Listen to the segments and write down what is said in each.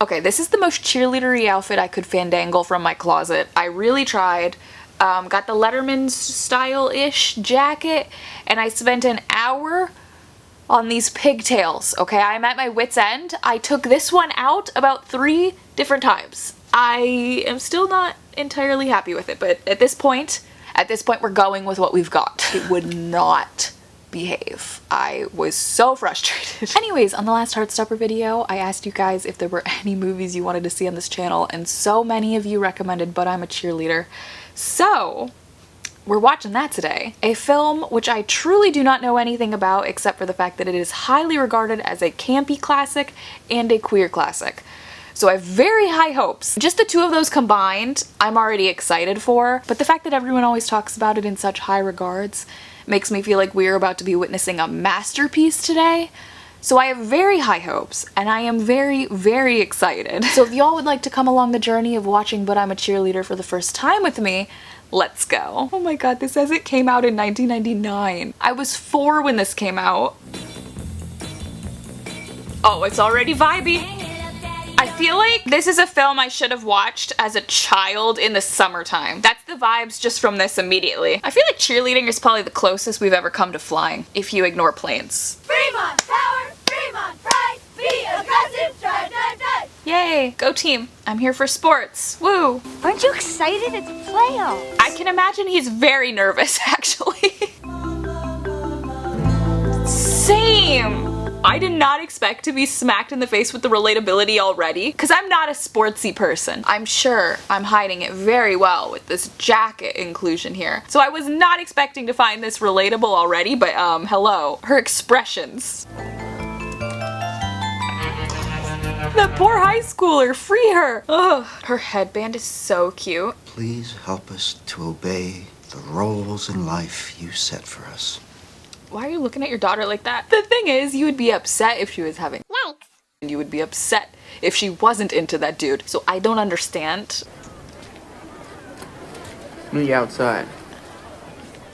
Okay, this is the most cheerleadery outfit I could fandangle from my closet. I really tried. Got the Letterman style-ish jacket, and I spent an hour on these pigtails, okay? I'm at my wit's end. I took this one out about 3 different times. I am still not entirely happy with it, but at this point, we're going with what we've got. It would not behave. I was so frustrated. Anyways, on the last Heartstopper video, I asked you guys if there were any movies you wanted to see on this channel, and so many of you recommended But I'm a Cheerleader. So, we're watching that today. A film which I truly do not know anything about except for the fact that it is highly regarded as a campy classic and a queer classic. So I have very high hopes. Just the two of those combined, I'm already excited for, but the fact that everyone always talks about it in such high regards makes me feel like we're about to be witnessing a masterpiece today. So I have very high hopes, and I am very, very excited. So if y'all would like to come along the journey of watching But I'm a Cheerleader for the first time with me, let's go. Oh my god, this says it came out in 1999. I was 4 when this came out. Oh, it's already vibey. I feel like this is a film I should have watched as a child in the summertime. That's the vibes just from this immediately. I feel like cheerleading is probably the closest we've ever come to flying, if you ignore planes. Fremont Power! Fremont Pride! Be aggressive! Drive, drive, drive! Yay! Go team! I'm here for sports. Woo! Aren't you excited? It's playoffs! I can imagine he's very nervous, actually. Same! I did not expect to be smacked in the face with the relatability already, because I'm not a sportsy person. I'm sure I'm hiding it very well with this jacket inclusion here. So I was not expecting to find this relatable already, but hello. Her expressions. The poor high schooler, free her! Ugh, her headband is so cute. Please help us to obey the roles in life you set for us. Why are you looking at your daughter like that? The thing is, you would be upset if she was having Yikes! and you would be upset if she wasn't into that dude. So I don't understand. Meet you outside.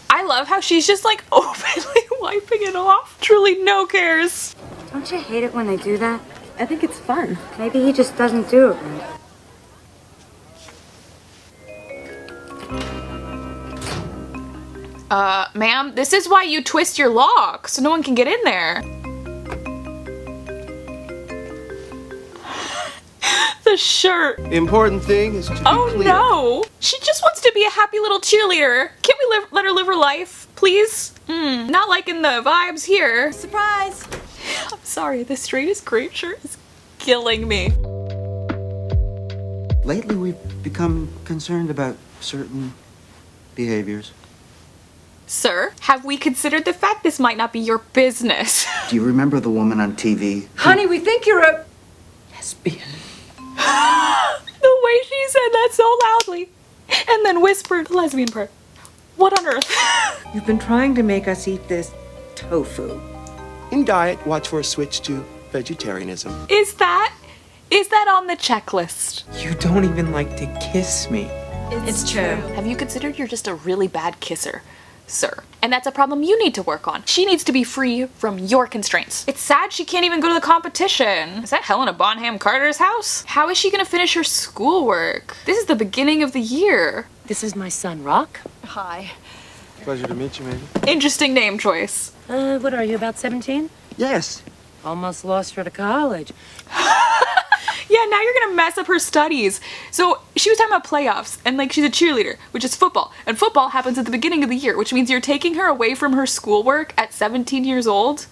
I love how she's just like openly wiping it off. Truly no cares. Don't you hate it when they do that? I think it's fun. Maybe he just doesn't do it right. Ma'am, this is why you twist your lock, so no one can get in there. The shirt. The important thing is to be Oh clear. no! She just wants to be a happy little cheerleader. Can't we let her live her life, please? Not liking the vibes here. Surprise! I'm sorry, the straightest great shirt is killing me. Lately, we've become concerned about certain behaviors. Sir, have we considered the fact this might not be your business? Do you remember the woman on TV? Honey, we think you're a lesbian. The way she said that so loudly and then whispered the lesbian part. What on earth? You've been trying to make us eat this tofu. In diet, watch for a switch to vegetarianism. Is that on the checklist? You don't even like to kiss me. It's true. Have you considered you're just a really bad kisser, sir? And that's a problem you need to work on. She needs to be free from your constraints. It's sad she can't even go to the competition. Is that Helena Bonham Carter's house? How is she gonna finish her schoolwork? This is the beginning of the year. This is my son, Rock. Hi. Pleasure to meet you, maybe. Interesting name choice. What are you, about 17? Yes. Almost lost her to college. Yeah, now you're gonna mess up her studies. So she was talking about playoffs, and like she's a cheerleader, which is football. And football happens at the beginning of the year, which means you're taking her away from her schoolwork at 17 years old.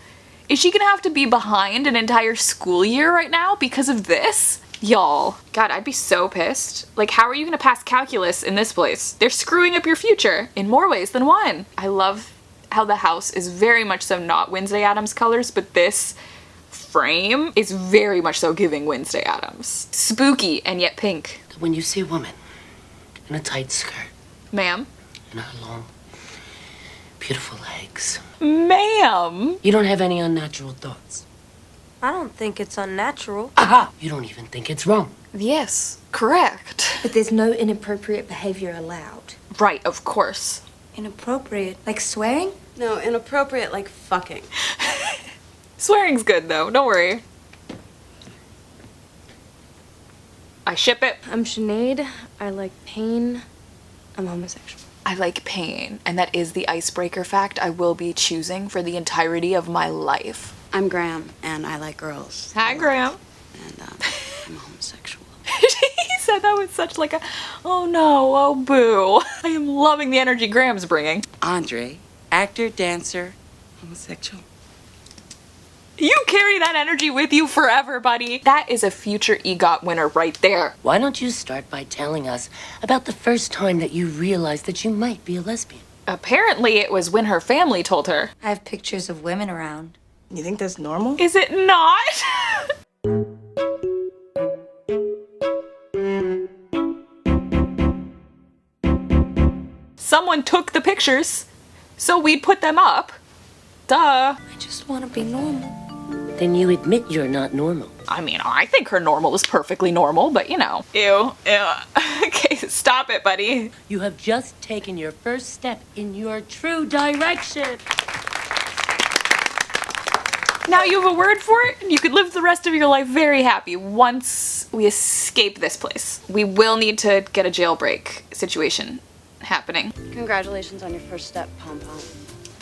Is she gonna have to be behind an entire school year right now because of this? Y'all. God, I'd be so pissed. Like, how are you gonna pass calculus in this place? They're screwing up your future in more ways than one. I love how the house is very much so not Wednesday Addams colors, but this frame is very much so giving Wednesday Addams. Spooky and yet pink. When you see a woman in a tight skirt, Ma'am? and her long, beautiful legs, Ma'am? you don't have any unnatural thoughts. I don't think it's unnatural. Aha! You don't even think it's wrong. Yes, correct. But there's no inappropriate behavior allowed. Right, of course. Inappropriate? Like swearing? No, inappropriate like fucking. Swearing's good though, don't worry. I ship it. I'm Sinead. I like pain. I'm homosexual. I like pain, and that is the icebreaker fact I will be choosing for the entirety of my life. I'm Graham, and I like girls. Hi, Graham. And I'm homosexual. He said that with such like a, oh no, oh boo. I am loving the energy Graham's bringing. Andre, actor, dancer, homosexual. You carry that energy with you forever, buddy. That is a future EGOT winner right there. Why don't you start by telling us about the first time that you realized that you might be a lesbian? Apparently it was when her family told her. I have pictures of women around. You think that's normal? Is it not? Someone took the pictures, so we'd put them up. Duh. I just want to be normal. Then you admit you're not normal. I mean, I think her normal is perfectly normal, but you know. Ew. Okay, stop it, buddy. You have just taken your first step in your true direction. Now you have a word for it, and you could live the rest of your life very happy once we escape this place. We will need to get a jailbreak situation happening. Congratulations on your first step, Pom Pom.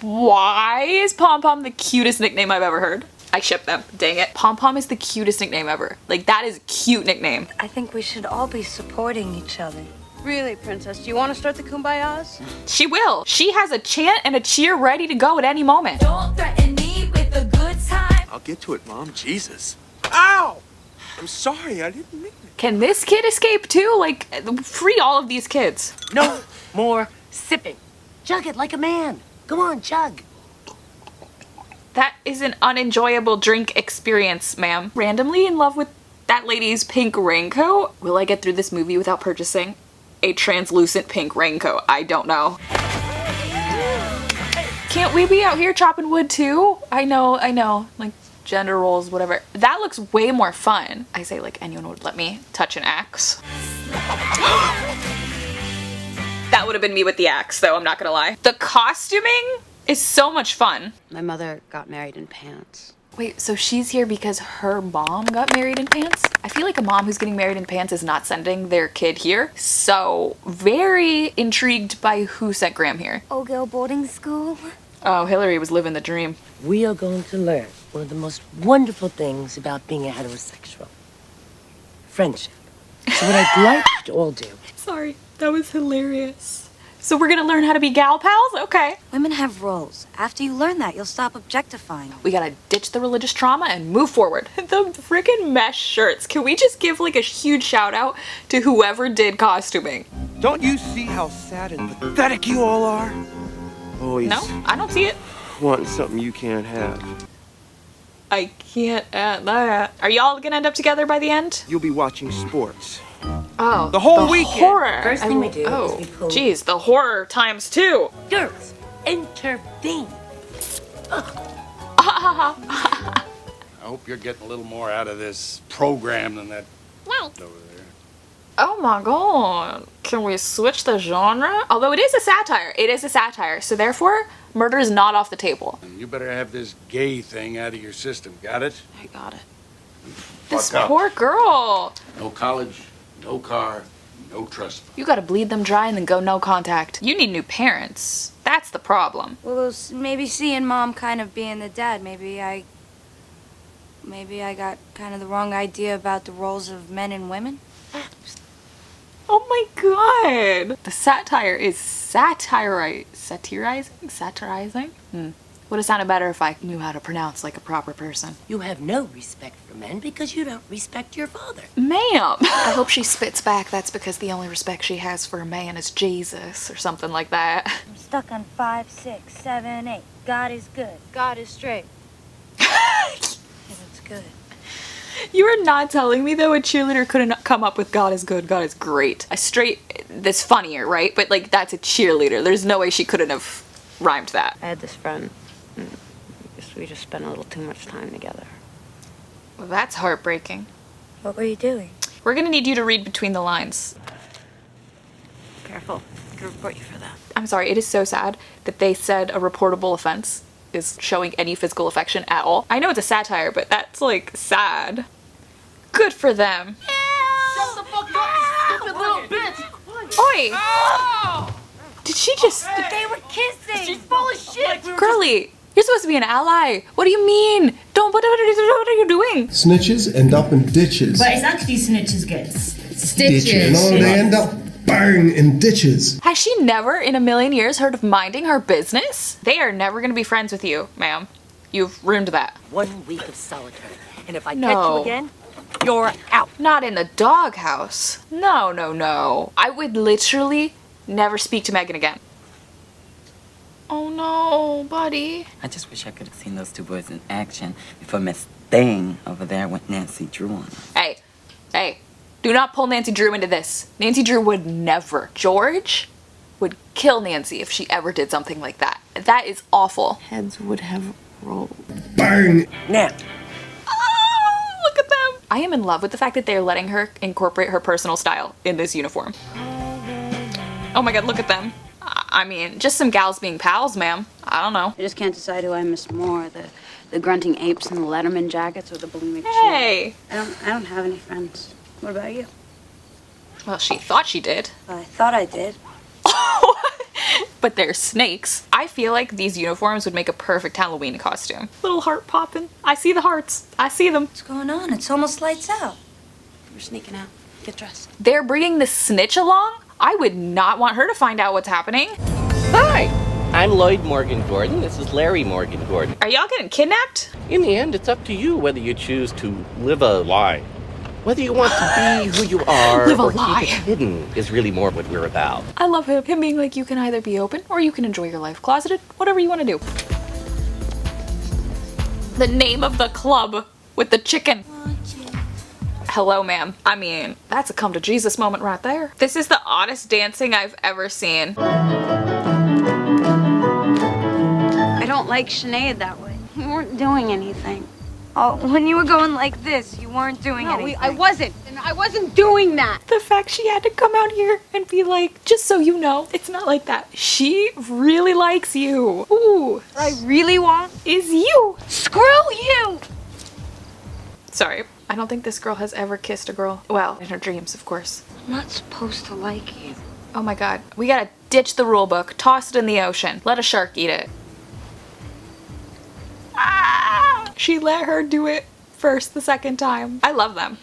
Why is Pom Pom the cutest nickname I've ever heard? I ship them. Dang it. Pom Pom is the cutest nickname ever. Like, that is a cute nickname. I think we should all be supporting each other. Really, Princess? Do you want to start the Kumbayas? She will. She has a chant and a cheer ready to go at any moment. Don't threaten me with a good time. I'll get to it, Mom. Jesus. Ow! I'm sorry, I didn't mean it. Can this kid escape too? Like, free all of these kids. No more sipping. Chug it like a man. Go on, chug. That is an unenjoyable drink experience, ma'am. Randomly in love with that lady's pink raincoat? Will I get through this movie without purchasing a translucent pink raincoat? I don't know. Can't we be out here chopping wood too? I know. Like, gender roles, whatever. That looks way more fun. I say like anyone would let me touch an axe. That would have been me with the axe, though, I'm not gonna lie. The costuming is so much fun. My mother got married in pants. Wait, so she's here because her mom got married in pants? I feel like a mom who's getting married in pants is not sending their kid here. So, very intrigued by who sent Graham here. Old girl boarding school? Oh, Hillary was living the dream. We are going to learn one of the most wonderful things about being a heterosexual. Friendship. So what I'd like you to all do. Sorry, that was hilarious. So we're gonna learn how to be gal pals? Okay. Women have roles. After you learn that, you'll stop objectifying. We gotta ditch the religious trauma and move forward. The freaking mesh shirts. Can we just give like a huge shout out to whoever did costuming? Don't you see how sad and pathetic you all are? Always No, I don't see it. wanting something you can't have. I can't add that. Are y'all gonna end up together by the end? You'll be watching sports. Oh, The whole weekend. Horror. First thing we do Oh, is we pull. geez, the horror times two. Girls, intervene. I hope you're getting a little more out of this program than that over there. Oh my god. Can we switch the genre? Although it is a satire. It is a satire. So therefore, murder is not off the table. And you better have this gay thing out of your system, got it? I got it. This Fuck up. poor girl. No college, no car, no trust fund. You gotta bleed them dry and then go no contact. You need new parents. That's the problem. Well, maybe seeing mom kind of being the dad, maybe I got kind of the wrong idea about the roles of men and women. Oh my god. The satire is satirizing? Would have sounded better if I knew how to pronounce like a proper person. You have no respect for men because you don't respect your father. Ma'am. I hope she spits back. That's because the only respect she has for a man is Jesus or something like that. I'm stuck on 5, 6, 7, 8. God is good. God is straight. Yeah, that's good. You are not telling me though a cheerleader couldn't come up with God is good, God is great. A straight, that's funnier, right? But like that's a cheerleader. There's no way she couldn't have rhymed that. I had this friend. We just spent a little too much time together. Well, that's heartbreaking. What were you doing? We're gonna need you to read between the lines. Careful. I could report you for that. I'm sorry, it is so sad that they said a reportable offense is showing any physical affection at all. I know it's a satire, but that's like sad. Good for them. Shut the fuck Oi! Did she just... They were kissing. She's full of shit. Girlie, you're supposed to be an ally. What do you mean? Don't... What are you doing? Snitches end up in ditches. But it's actually snitches, guys. Stitches. No, they end up bang in ditches. Has she never in a million years heard of minding her business? They are never going to be friends with you, ma'am. You've ruined that. 1 week of solitary. And if I catch No. you again, you're out. Not in the doghouse. No, no, no. I would literally never speak to Megan again. Oh no, buddy. I just wish I could have seen those two boys in action before Miss Thing over there went Nancy Drew on us. Hey, hey, do not pull Nancy Drew into this. Nancy Drew would never. George would kill Nancy if she ever did something like that. That is awful. Heads would have rolled. Bang! Now, Oh, look at them. I am in love with the fact that they're letting her incorporate her personal style in this uniform. Oh my god, look at them. I mean, just some gals being pals, ma'am. I don't know. I just can't decide who I miss more, the grunting apes in the Letterman jackets or the bulimic Hey! I don't have any friends. What about you? Well, she thought she did. I thought I did. But they're snakes. I feel like these uniforms would make a perfect Halloween costume. Little heart popping. I see the hearts. I see them. What's going on? It's almost lights out. We're sneaking out. Get dressed. They're bringing the snitch along? I would not want her to find out what's happening. Hi, I'm Lloyd Morgan Gordon. This is Larry Morgan Gordon. Are y'all getting kidnapped? In the end, it's up to you whether you choose to live a lie. Whether you want to be who you are Live a or lie. keep it hidden is really more what we're about. I love him. Him being like, you can either be open or you can enjoy your life closeted. Whatever you want to do. The name of the club with the chicken. Hello, ma'am. I mean, that's a come to Jesus moment right there. This is the oddest dancing I've ever seen. I don't like Sinead that way. You weren't doing anything. Oh, when you were going like this, you weren't doing anything. I wasn't. And I wasn't doing that. The fact she had to come out here and be like, just so you know, it's not like that. She really likes you. Ooh. What I really want is you. Screw you! Sorry. I don't think this girl has ever kissed a girl. Well, in her dreams, of course. I'm not supposed to like you. Oh my god. We gotta ditch the rule book, toss it in the ocean, let a shark eat it. Ah! She let her do it first the second time. I love them.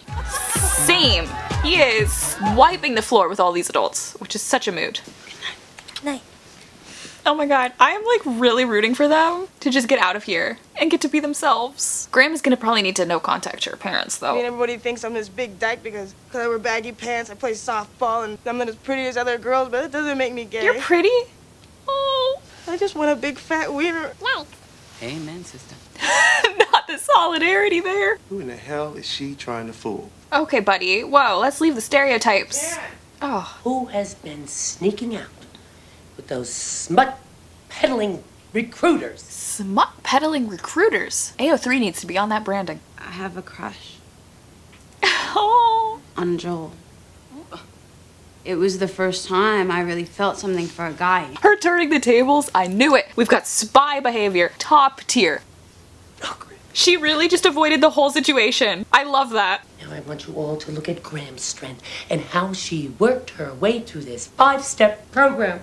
Same. He is wiping the floor with all these adults, which is such a mood. Night. Oh my god, I am like really rooting for them to just get out of here and get to be themselves. Graham is gonna probably need to no contact her parents though. I mean, everybody thinks I'm this big dyke because I wear baggy pants, I play softball, and I'm not as pretty as other girls, but it doesn't make me gay. You're pretty? Oh. I just want a big fat wiener. Amen, sister. Not the solidarity there. Who in the hell is she trying to fool? Okay, buddy. Whoa, let's leave the stereotypes. Oh. Who has been sneaking out with those smut-peddling recruiters? Smut-peddling recruiters? AO3 needs to be on that branding. I have a crush. Oh. On Joel. It was the first time I really felt something for a guy. Her turning the tables, I knew it. We've got spy behavior, top tier. She really just avoided the whole situation. I love that. Now I want you all to look at Graham's strength and how she worked her way through this 5-step program.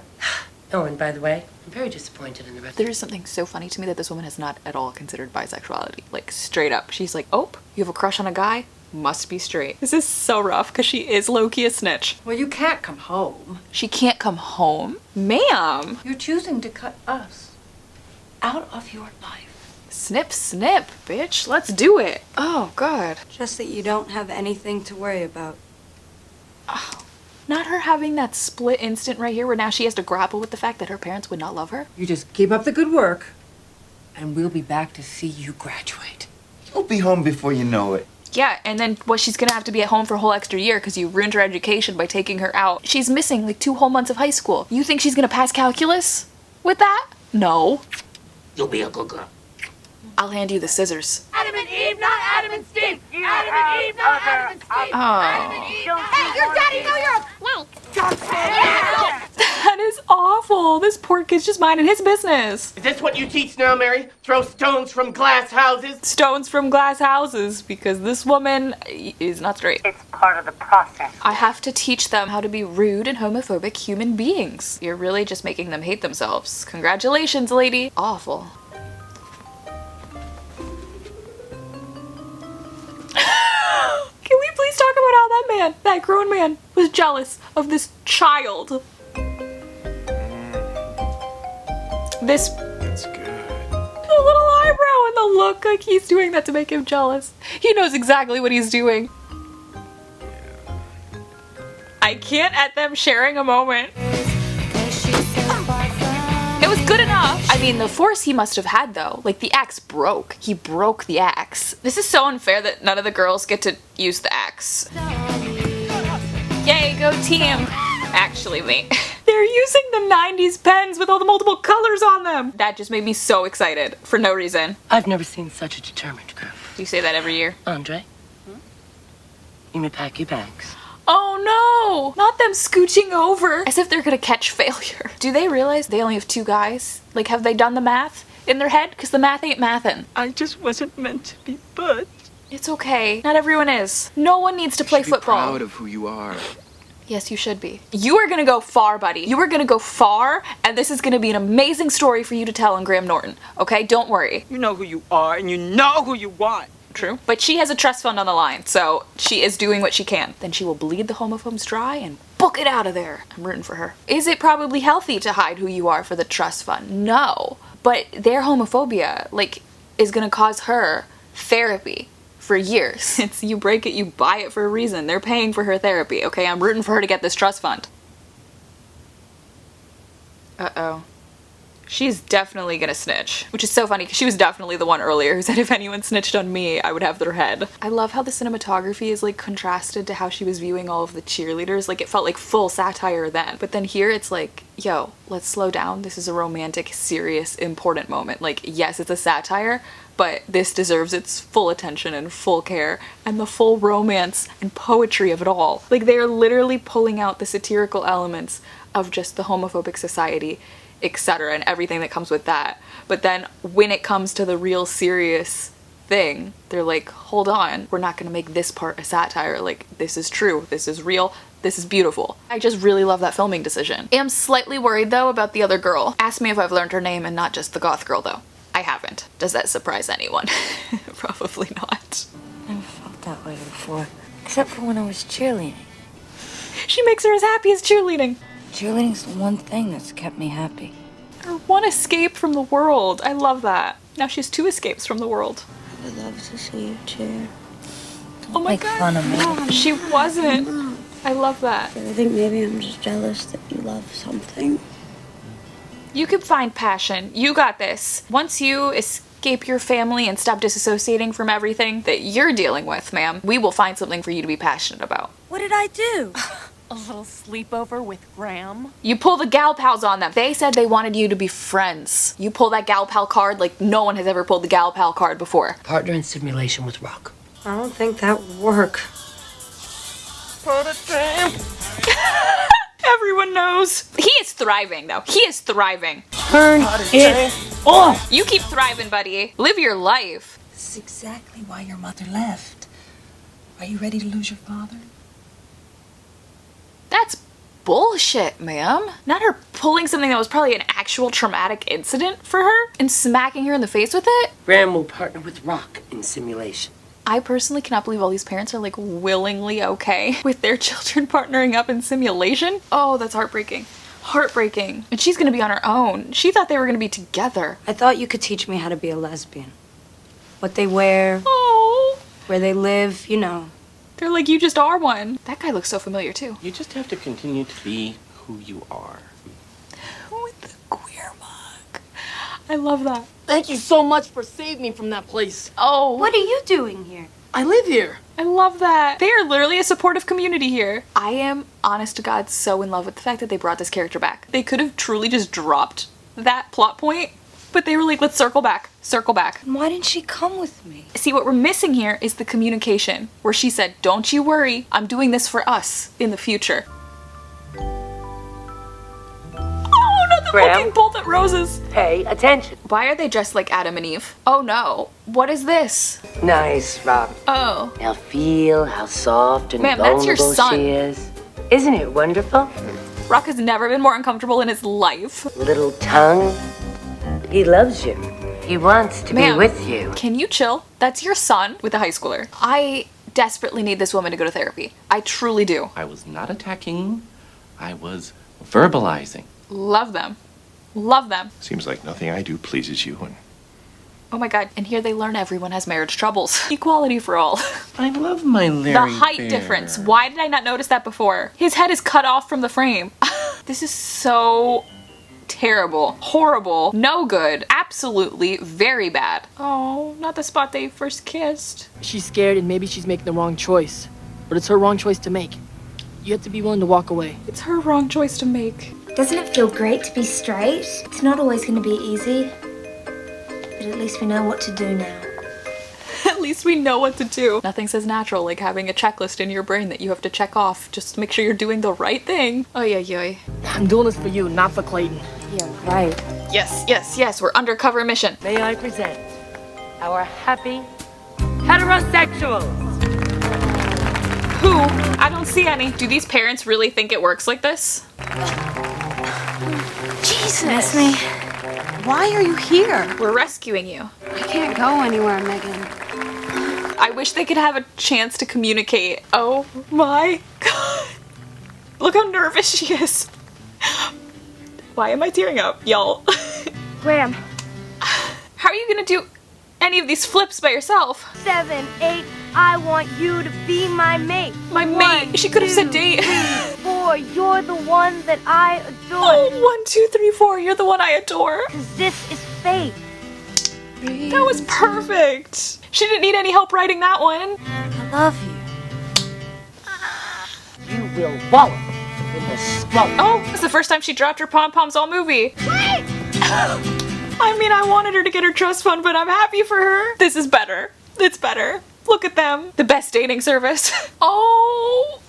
Oh, and by the way, I'm very disappointed in the rest. There is something so funny to me that this woman has not at all considered bisexuality. Like, straight up. She's like, oh, you have a crush on a guy? Must be straight. This is so rough because she is low-key a snitch. Well, you can't come home. She can't come home? Ma'am! You're choosing to cut us out of your life. Snip, snip, bitch. Let's do it. Oh, God. Just that you don't have anything to worry about. Oh, not her having that split instant right here where now she has to grapple with the fact that her parents would not love her. You just keep up the good work, and we'll be back to see you graduate. You'll be home before you know it. Yeah, and then she's gonna have to be at home for a whole extra year because you ruined her education by taking her out. She's missing like 2 whole months of high school. You think she's gonna pass calculus with that? No. You'll be a good girl. I'll hand you the scissors. Adam and Eve, not Adam and Steve. Adam and Eve, not Adam and Steve. Adam and Eve. Hey, your daddy know you're a... That is awful. Oh, this poor kid's just minding his business. Is this what you teach now, Mary? Throw stones from glass houses? Stones from glass houses, because this woman is not straight. It's part of the process. I have to teach them how to be rude and homophobic human beings. You're really just making them hate themselves. Congratulations, lady. Awful. Can we please talk about how that man, that grown man, was jealous of this child? This... That's good. The little eyebrow and the look like he's doing that to make him jealous. He knows exactly what he's doing. I can't at them sharing a moment. It was good enough. I mean, the force he must have had though, like the axe broke. He broke the axe. This is so unfair that none of the girls get to use the axe. Yay, go team. Actually, me. They're using the 90s pens with all the multiple colors on them. That just made me so excited for no reason. I've never seen such a determined girl. You say that every year. Andre, you may pack your bags. Oh no! Not them scooching over as if they're gonna catch failure. Do they realize they only have 2 guys? Like, have they done the math in their head? Because the math ain't mathin'. I just wasn't meant to be But. It's okay. Not everyone is. No one needs to play football. Be proud of who you are. Yes, you should be. You are gonna go far, buddy. You are gonna go far, and this is gonna be an amazing story for you to tell on Graham Norton. Okay? Don't worry. You know who you are, and you know who you want. True. But she has a trust fund on the line, so she is doing what she can. Then she will bleed the homophobes dry and book it out of there. I'm rooting for her. Is it probably healthy to hide who you are for the trust fund? No. But their homophobia, like, is gonna cause her therapy for years. It's you break it, you buy it for a reason. They're paying for her therapy, okay? I'm rooting for her to get this trust fund. Uh-oh. She's definitely gonna snitch, which is so funny because she was definitely the one earlier who said if anyone snitched on me, I would have their head. I love how the cinematography is like contrasted to how she was viewing all of the cheerleaders. Like it felt like full satire then, but then here it's like, yo, let's slow down. This is a romantic, serious, important moment. Like, yes, it's a satire, but this deserves its full attention and full care and the full romance and poetry of it all. Like they are literally pulling out the satirical elements of just the homophobic society, etc., and everything that comes with that. But then when it comes to the real serious thing, they're like, hold on, we're not gonna make this part a satire. Like, this is true, this is real, this is beautiful. I just really love that filming decision. I'm slightly worried though about the other girl. Ask me if I've learned her name and not just the goth girl though. I haven't. Does that surprise anyone? Probably not. I never felt that way before, except for when I was cheerleading. She makes her as happy as cheerleading. Cheerleading's the one thing that's kept me happy. Her one escape from the world. I love that. Now she has 2 escapes from the world. I would love to see you cheer. Oh my Make god. fun of me. She wasn't. I love that. I think maybe I'm just jealous that you love something. You can find passion. You got this. Once you escape your family and stop disassociating from everything that you're dealing with, ma'am, we will find something for you to be passionate about. What did I do? A little sleepover with Graham? You pull the gal pals on them. They said they wanted you to be friends. You pull that gal pal card like no one has ever pulled the gal pal card before. Partner in simulation with Rock. I don't think that would work. Put a tramp. Everyone knows. He is thriving though. He is thriving. Turn it off! You keep thriving, buddy. Live your life. This is exactly why your mother left. Are you ready to lose your father? That's bullshit, ma'am. Not her pulling something that was probably an actual traumatic incident for her and smacking her in the face with it. Graham will partner with Rock in simulation. I personally cannot believe all these parents are like willingly okay with their children partnering up in simulation. Oh, that's heartbreaking. Heartbreaking. And she's gonna be on her own. She thought they were gonna be together. I thought you could teach me how to be a lesbian. What they wear, where they live, you know. They're like, you just are one. That guy looks so familiar too. You just have to continue to be who you are. With the queer mug. I love that. Thank you so much for saving me from that place. Oh. What are you doing here? I live here. I love that. They are literally a supportive community here. I am, honest to God, so in love with the fact that they brought this character back. They could have truly just dropped that plot point, but they were like, let's circle back, circle back. Why didn't she come with me? See, what we're missing here is the communication, where she said, don't you worry, I'm doing this for us in the future. Oh, not Looking both at roses. Pay attention. Why are they dressed like Adam and Eve? Oh no. What is this? Nice, Rob. Oh. Now feel how soft and Ma'am, that's your vulnerable son. she is. Isn't it wonderful? Rock has never been more uncomfortable in his life. Little tongue. He loves you. He wants to be with you. Can you chill? That's your son with a high schooler. I desperately need this woman to go to therapy. I truly do. I was not attacking. I was verbalizing. Love them. Love them. Seems like nothing I do pleases you. And Oh my god, and here they learn everyone has marriage troubles. Equality for all. I love my Larry The height Bear. difference. Why did I not notice that before? His head is cut off from the frame. This is so terrible. Horrible. No good. Absolutely very bad. Oh, not the spot they first kissed. She's scared and maybe she's making the wrong choice. But it's her wrong choice to make. You have to be willing to walk away. It's her wrong choice to make. Doesn't it feel great to be straight? It's not always going to be easy. But at least we know what to do now. At least we know what to do. Nothing's as natural like having a checklist in your brain that you have to check off just to make sure you're doing the right thing. Oh yeah. I'm doing this for you, not for Clayton. Yeah, right. Yes. We're undercover mission. May I present our happy heterosexuals? Who? I don't see any. Do these parents really think it works like this? Jesus. Miss me? Why are you here? We're rescuing you. I can't go anywhere, Megan. I wish they could have a chance to communicate. Oh my god. Look how nervous she is. Why am I tearing up, y'all? Graham. How are you gonna do any of these flips by yourself? 7, 8, I want you to be my mate. My mate? She could have said date. 4, you're the one that I adore. Oh, 1, 2, 3, 4, you're the one I adore. 'Cause this is fate. That was perfect. She didn't need any help writing that one. I love you. You will wallow in the swamp. Oh, it's the first time she dropped her pom-poms all movie. Wait! I mean, I wanted her to get her trust fund, but I'm happy for her. This is better. It's better. Look at them. The best dating service. Oh.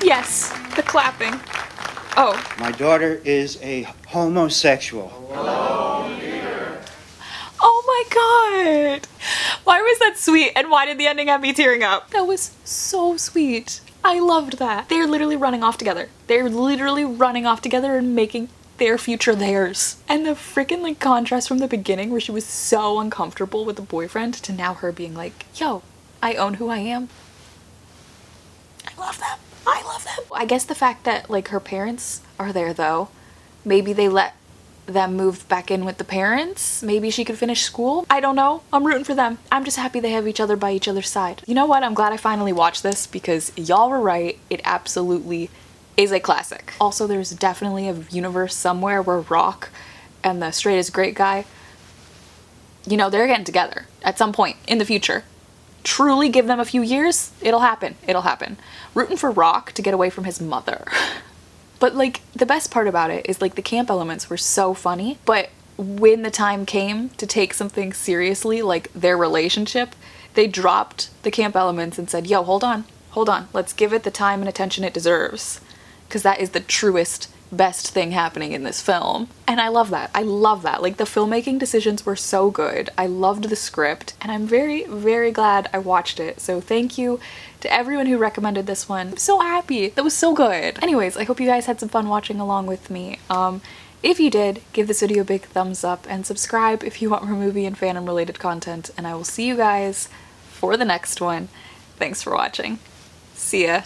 Yes, the clapping. Oh. My daughter is a homosexual. Oh my god. Why was that sweet, and why did the ending have me tearing up? That was so sweet. I loved that. They're literally running off together. They're literally running off together and making their future theirs. And the freaking like contrast from the beginning where she was so uncomfortable with the boyfriend to now her being like, yo, I own who I am. I love them. I love them. I guess the fact that like her parents are there though, maybe they let them move back in with the parents. Maybe she could finish school. I don't know. I'm rooting for them. I'm just happy they have each other by each other's side. You know what? I'm glad I finally watched this because y'all were right. It absolutely is a classic. Also, there's definitely a universe somewhere where Rock and the straight is great guy, you know, they're getting together at some point in the future. Truly give them a few years, it'll happen. It'll happen. Rooting for Rock to get away from his mother. But like the best part about it is like the camp elements were so funny, but when the time came to take something seriously, like their relationship, they dropped the camp elements and said, yo, hold on, let's give it the time and attention it deserves. Because that is the truest, best thing happening in this film. And I love that. I love that. Like the filmmaking decisions were so good. I loved the script and I'm very, very glad I watched it. So thank you to everyone who recommended this one. I'm so happy. That was so good. Anyways, I hope you guys had some fun watching along with me. If you did, give this video a big thumbs up and subscribe if you want more movie and fandom related content. And I will see you guys for the next one. Thanks for watching. See ya.